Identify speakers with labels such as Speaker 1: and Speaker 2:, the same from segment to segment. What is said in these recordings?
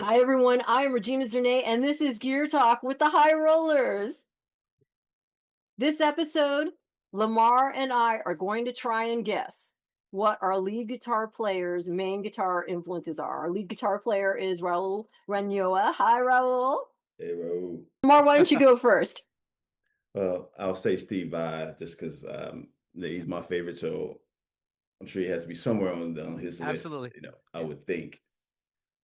Speaker 1: Hi, everyone. I'm Regina Zernay, and this is Gear Talk with the High Rollers. This episode, Lamar and I are going to try and guess what our lead guitar player's main guitar influences are. Our lead guitar player is Raoul Ranoa. Hi, Raoul.
Speaker 2: Hey, Raoul.
Speaker 1: Lamar, why don't you go first?
Speaker 2: Well, I'll say Steve Vai just because he's my favorite, so I'm sure he has to be somewhere on his list.
Speaker 3: Absolutely.
Speaker 2: I
Speaker 3: Yeah.
Speaker 2: would think.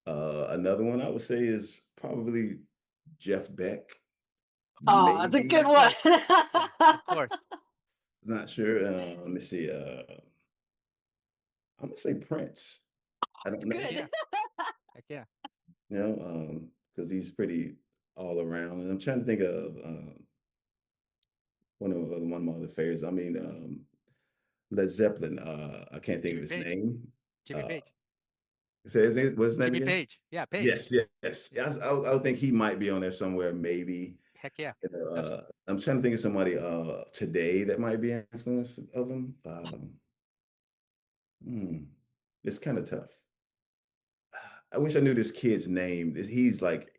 Speaker 2: Another one I would say is probably Jeff Beck.
Speaker 1: Oh, that's a good
Speaker 2: Maybe.
Speaker 1: one.
Speaker 3: Yeah, of course.
Speaker 2: Not sure. Let me see. I'm gonna say Prince. I don't know.
Speaker 3: Heck
Speaker 1: Good.
Speaker 3: yeah. Heck yeah.
Speaker 2: Because he's pretty all around. And I'm trying to think of one of my other favorites. I mean, Led Zeppelin. I can't think of
Speaker 3: Jimmy
Speaker 2: his
Speaker 3: Page.
Speaker 2: name.
Speaker 3: Jimmy
Speaker 2: Uh,
Speaker 3: Page.
Speaker 2: Say his name. What's his name
Speaker 3: Jimmy
Speaker 2: again?
Speaker 3: Page. Yeah, Page.
Speaker 2: Yes, yes.
Speaker 3: Yeah.
Speaker 2: I would think he might be on there somewhere. Maybe.
Speaker 3: Heck yeah. Absolutely.
Speaker 2: I'm trying to think of somebody today that might be an influence of him. Hmm, it's kind of tough. I wish I knew this kid's name. He's like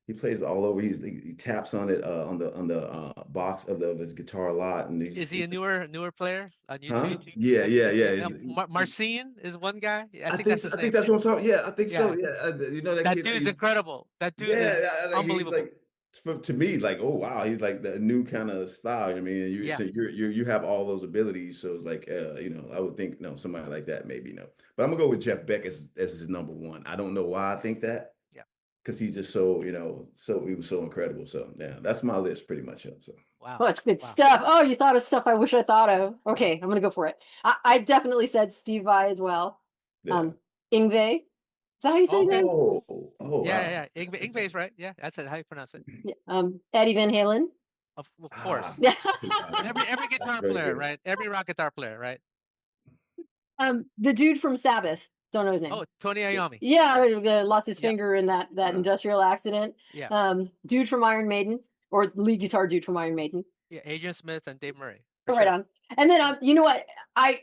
Speaker 2: he plays all over. He taps on it on the box of his guitar a lot, and
Speaker 3: Is he a newer player on
Speaker 2: huh?
Speaker 3: YouTube?
Speaker 2: Yeah, yeah, yeah.
Speaker 3: Marcin is one guy. I
Speaker 2: I
Speaker 3: think
Speaker 2: think
Speaker 3: that's his
Speaker 2: I think
Speaker 3: name.
Speaker 2: that's what I'm talking. Yeah, I think so.
Speaker 3: Yeah.
Speaker 2: Yeah, you know that
Speaker 3: That
Speaker 2: kid.
Speaker 3: dude's incredible. That dude is
Speaker 2: Yeah, I think he's
Speaker 3: unbelievable.
Speaker 2: like to me like oh wow, he's like the new kind of style. I mean,
Speaker 3: Yeah.
Speaker 2: you have all those abilities, so it's like I would think no somebody like that maybe no, but I'm gonna go with Jeff Beck as his number one. I don't know why I think that
Speaker 3: Yeah.
Speaker 2: because he's just so he was so incredible. So yeah, that's my list pretty much. So
Speaker 3: Wow.
Speaker 1: Oh, it's good
Speaker 3: Wow.
Speaker 1: stuff. Oh, you thought of stuff I wish I thought of. Okay, I'm gonna go for it. I definitely said Steve Vai as well.
Speaker 2: yeah.
Speaker 1: Ingve. Is that how you say his name?
Speaker 3: Okay.
Speaker 2: Oh wow.
Speaker 3: Yeah. Ingve's right. Yeah, that's it. How you pronounce it?
Speaker 1: Yeah. Eddie Van Halen.
Speaker 3: Of
Speaker 2: Ah,
Speaker 3: course.
Speaker 1: Yeah.
Speaker 3: Every
Speaker 2: that's
Speaker 3: guitar
Speaker 2: very
Speaker 3: player,
Speaker 2: good.
Speaker 3: right? Every rock guitar player, right?
Speaker 1: The dude from Sabbath. Don't know his name.
Speaker 3: Oh, Tony Iommi.
Speaker 1: Yeah, lost his
Speaker 3: Yeah.
Speaker 1: finger in that
Speaker 2: Uh,
Speaker 1: industrial accident.
Speaker 3: Yeah.
Speaker 1: Dude from Iron Maiden, or lead guitar dude from Iron Maiden.
Speaker 3: Yeah. Adrian Smith and Dave Murray for
Speaker 1: Right
Speaker 3: sure.
Speaker 1: on. And then you know what? I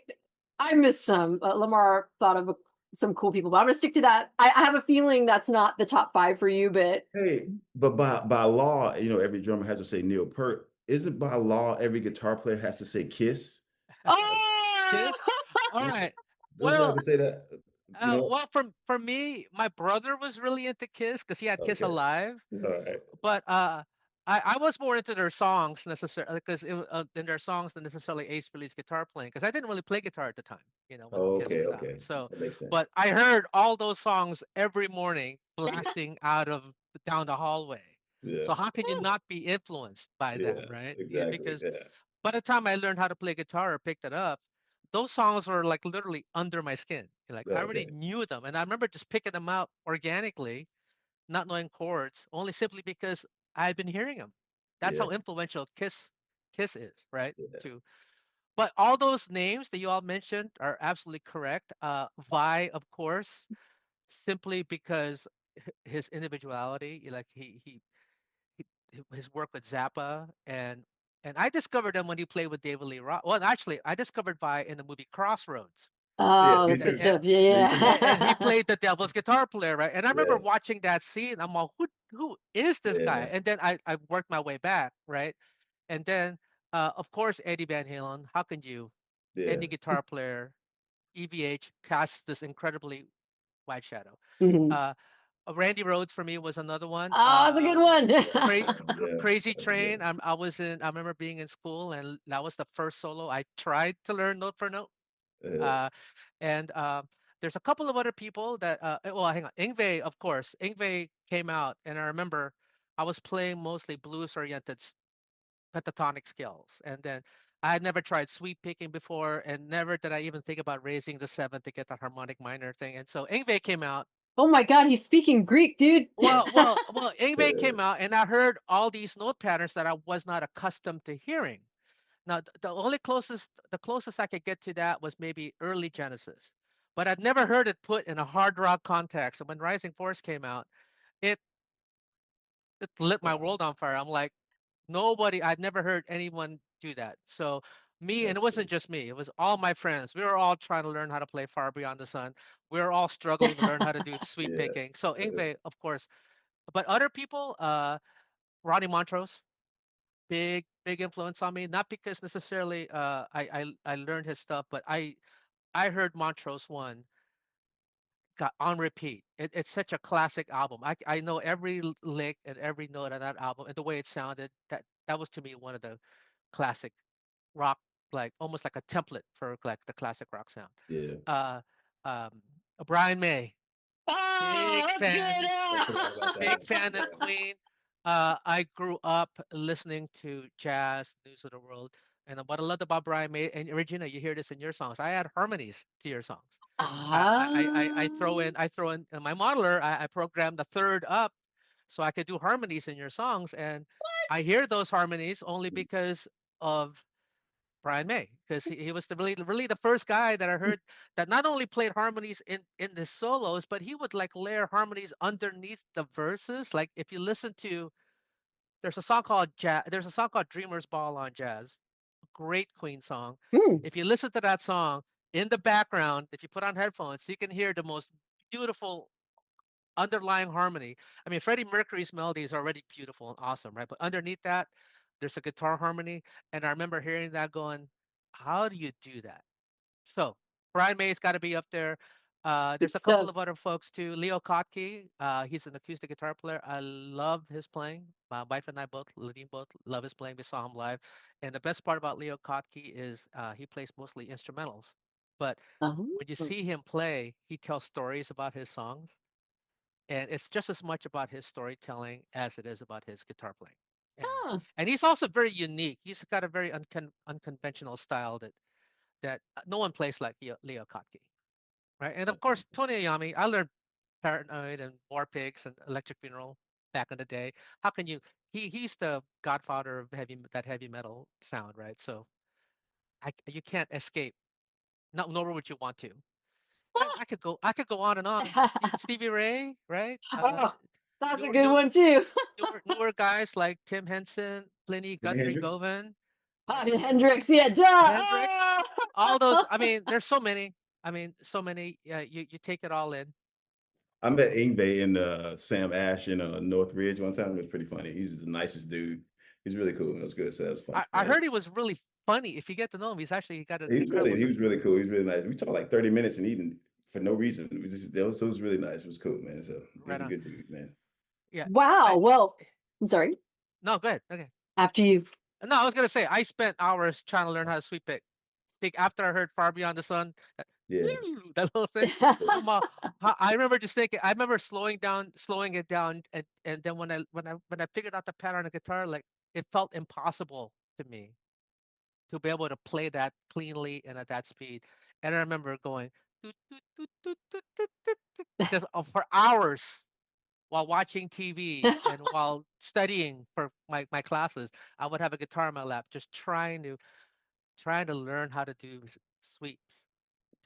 Speaker 1: I miss some. Lamar thought of some cool people, but I'm gonna stick to that. I have a feeling that's not the top five for you, but
Speaker 2: Hey, but by law, every drummer has to say Neil Peart. Isn't by law every guitar player has to say Kiss?
Speaker 1: oh,
Speaker 3: Kiss. All right.
Speaker 2: Doesn't have
Speaker 3: Well,
Speaker 2: to say that? You know?
Speaker 3: for me, my brother was really into Kiss because he had Kiss
Speaker 2: Okay.
Speaker 3: Alive.
Speaker 2: All right.
Speaker 3: But I was more into their songs necessarily because in their songs than necessarily Ace Frehley's guitar playing because I didn't really play guitar at the time, when
Speaker 2: Oh,
Speaker 3: Kiss
Speaker 2: okay,
Speaker 3: was out.
Speaker 2: okay.
Speaker 3: So,
Speaker 2: That makes sense.
Speaker 3: but I heard all those songs every morning blasting out of down the hallway.
Speaker 2: Yeah.
Speaker 3: So how can you not be influenced by that,
Speaker 2: Yeah.
Speaker 3: right? Yeah,
Speaker 2: Exactly.
Speaker 3: because
Speaker 2: Yeah.
Speaker 3: by the time I learned how to play guitar or picked it up, those songs were like literally under my skin. Like I already
Speaker 2: Okay.
Speaker 3: knew them, and I remember just picking them out organically, not knowing chords, only simply because I had been hearing them. That's
Speaker 2: Yeah.
Speaker 3: how influential Kiss is, right?
Speaker 2: Yeah.
Speaker 3: To but all those names that you all mentioned are absolutely correct. Vi, of course, simply because his individuality, like his work with Zappa and I discovered him when he played with David Lee Roth. Well, actually, I discovered Vi in the movie Crossroads.
Speaker 2: Yeah.
Speaker 1: oh,
Speaker 2: Me
Speaker 1: that's
Speaker 3: And,
Speaker 1: good
Speaker 2: too.
Speaker 3: and
Speaker 1: stuff.
Speaker 2: Me
Speaker 1: Yeah.
Speaker 2: too.
Speaker 3: and he played the devil's guitar player, right? And I remember
Speaker 2: Yes.
Speaker 3: watching that scene. I'm like, who is this guy?
Speaker 2: Yeah.
Speaker 3: And then I worked my way back, right? And then of course Eddie Van Halen. How can you?
Speaker 2: Yeah.
Speaker 3: Any guitar player, EVH casts this incredibly wide shadow.
Speaker 1: Mhm.
Speaker 3: Uh, Randy Rhoads for me was another one.
Speaker 1: Oh, that's a good one.
Speaker 2: Yeah.
Speaker 3: Crazy
Speaker 2: That's good.
Speaker 3: Train. I remember being in school, and that was the first solo I tried to learn note for note.
Speaker 2: Uh,
Speaker 3: Uh, and there's a couple of other people that well, hang on. Ingve, of course. Ingve came out, and I remember I was playing mostly blues oriented pentatonic scales, and then I had never tried sweep picking before, and never did I even think about raising the seventh to get that harmonic minor thing. And so Ingve came out.
Speaker 1: Oh my God, he's speaking Greek, dude.
Speaker 3: Well, Ingve
Speaker 2: uh,
Speaker 3: came out, and I heard all these note patterns that I was not accustomed to hearing. Now, the closest I could get to that was maybe early Genesis, but I'd never heard it put in a hard rock context. And when Rising Force came out, it it lit my
Speaker 2: wow.
Speaker 3: world on fire. I'm like, I'd never heard anyone do that. So Me, and
Speaker 2: That's
Speaker 3: it wasn't
Speaker 2: cool.
Speaker 3: just me. It was all my friends. We were all trying to learn how to play Far Beyond the Sun. We were all struggling to learn how to do sweep
Speaker 2: Yeah.
Speaker 3: picking. So
Speaker 2: Uh,
Speaker 3: Ingve, of course, but other people, Ronnie Montrose, big influence on me. Not because necessarily I learned his stuff, but I heard Montrose one got on repeat. It's such a classic album. I know every lick and every note on that album and the way it sounded. That was to me one of the classic rock, like almost like a template for like the classic rock sound.
Speaker 2: yeah.
Speaker 3: Uh, um, Brian May,
Speaker 1: Oh,
Speaker 3: big
Speaker 1: let's get
Speaker 3: fan,
Speaker 2: I forgot about that
Speaker 3: big
Speaker 2: one.
Speaker 3: fan of
Speaker 2: Yeah.
Speaker 3: Queen. I grew up listening to jazz, news of the world, and what I loved about Brian May and Regina, you hear this in your songs. I add harmonies to your songs. I throw in my modeler. I program the third up so I could do harmonies in your songs, and I hear those harmonies only because of Brian May, because he was really the first guy that I heard that not only played harmonies in the solos, but he would like layer harmonies underneath the verses. Like if you listen to, there's a song called Dreamer's Ball on Jazz, great Queen song.
Speaker 1: Hmm.
Speaker 3: If you listen to that song in the background, if you put on headphones, you can hear the most beautiful underlying harmony. I mean, Freddie Mercury's melody is already beautiful and awesome, right? But underneath that, there's a guitar harmony. And I remember hearing that going, how do you do that? So Brian May's got to be up there.
Speaker 1: Good
Speaker 3: There's a couple
Speaker 1: stuff.
Speaker 3: of other folks too. Leo Kottke, he's an acoustic guitar player. I love his playing. My wife and I both, Lidine both love his playing. We saw him live. And the best part about Leo Kottke is he plays mostly instrumentals. But
Speaker 1: Oh.
Speaker 3: when you see him play, he tells stories about his songs. And it's just as much about his storytelling as it is about his guitar playing. And
Speaker 1: Huh.
Speaker 3: and he's also very unique. He's got a very unconventional style that no one plays like Leo Kottke, right? And of course, Tony Iommi. I learned Paranoid and War Pigs and Electric Funeral back in the day. How can you? He's the godfather of heavy metal sound, right? So you can't escape. No, nor would you want to. And I could go on and on. Stevie Ray, right?
Speaker 1: Oh, that's a
Speaker 3: Newer
Speaker 1: good
Speaker 3: new,
Speaker 1: one too.
Speaker 3: newer guys like Tim Henson, Pliny
Speaker 2: Jimi
Speaker 3: Guthrie
Speaker 2: Hendrix.
Speaker 3: Govan, right?
Speaker 1: Hendrix, yeah, duh.
Speaker 3: Hendrix, all those.
Speaker 1: Oh.
Speaker 3: I mean, there's so many. I mean, so many. You take it all in.
Speaker 2: I met Ingve and Sam Ash in Northridge one time. It was pretty funny. He's the nicest dude. He's really cool. It was good. So that was fun.
Speaker 3: I heard he was really funny. If you get to know him, he got an incredible
Speaker 2: He
Speaker 3: sense.
Speaker 2: was really cool. He was really nice. We talked like 30 minutes and eating for no reason. It was really nice. It was cool, man. So he's
Speaker 3: Right
Speaker 2: a
Speaker 3: on.
Speaker 2: good dude, man.
Speaker 3: Yeah.
Speaker 1: Wow.
Speaker 3: I
Speaker 1: Well, I'm sorry.
Speaker 3: No, go ahead. Okay.
Speaker 1: After you.
Speaker 3: No, I was gonna say I spent hours trying to learn how to sweep pick. After I heard Far Beyond the Sun,
Speaker 2: Yeah.
Speaker 3: that little thing. I'm all, I remember just thinking. I remember slowing it down, and then when I figured out the pattern on the guitar, like it felt impossible to me to be able to play that cleanly and at that speed. And I remember going toot, toot, toot, toot, toot, toot, toot, toot, just for hours while watching TV and while studying for my classes. I would have a guitar in my lap, just trying to learn how to do sweeps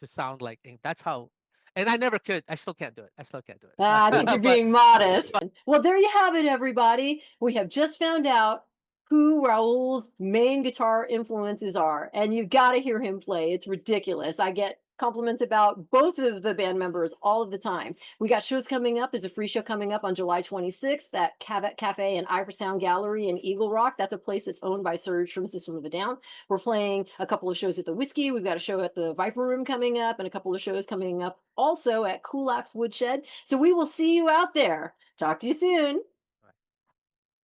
Speaker 3: to sound like That's how, and I never could. I still can't do it. I still can't do
Speaker 1: I think
Speaker 3: it.
Speaker 1: you're
Speaker 3: but
Speaker 1: being modest. Well, there you have it, everybody. We have just found out who Raoul's main guitar influences are, and you got to hear him play. It's ridiculous. I get compliments about both of the band members all of the time. We got shows coming up. There's a free show coming up on July 26th at Cavet Cafe and Sound Gallery in Eagle Rock. That's a place that's owned by Serge from System of a Down. We're playing a couple of shows at the Whiskey. We've got a show at the Viper Room coming up and a couple of shows coming up also at Kulak's Woodshed. So we will see you out there. Talk to you soon.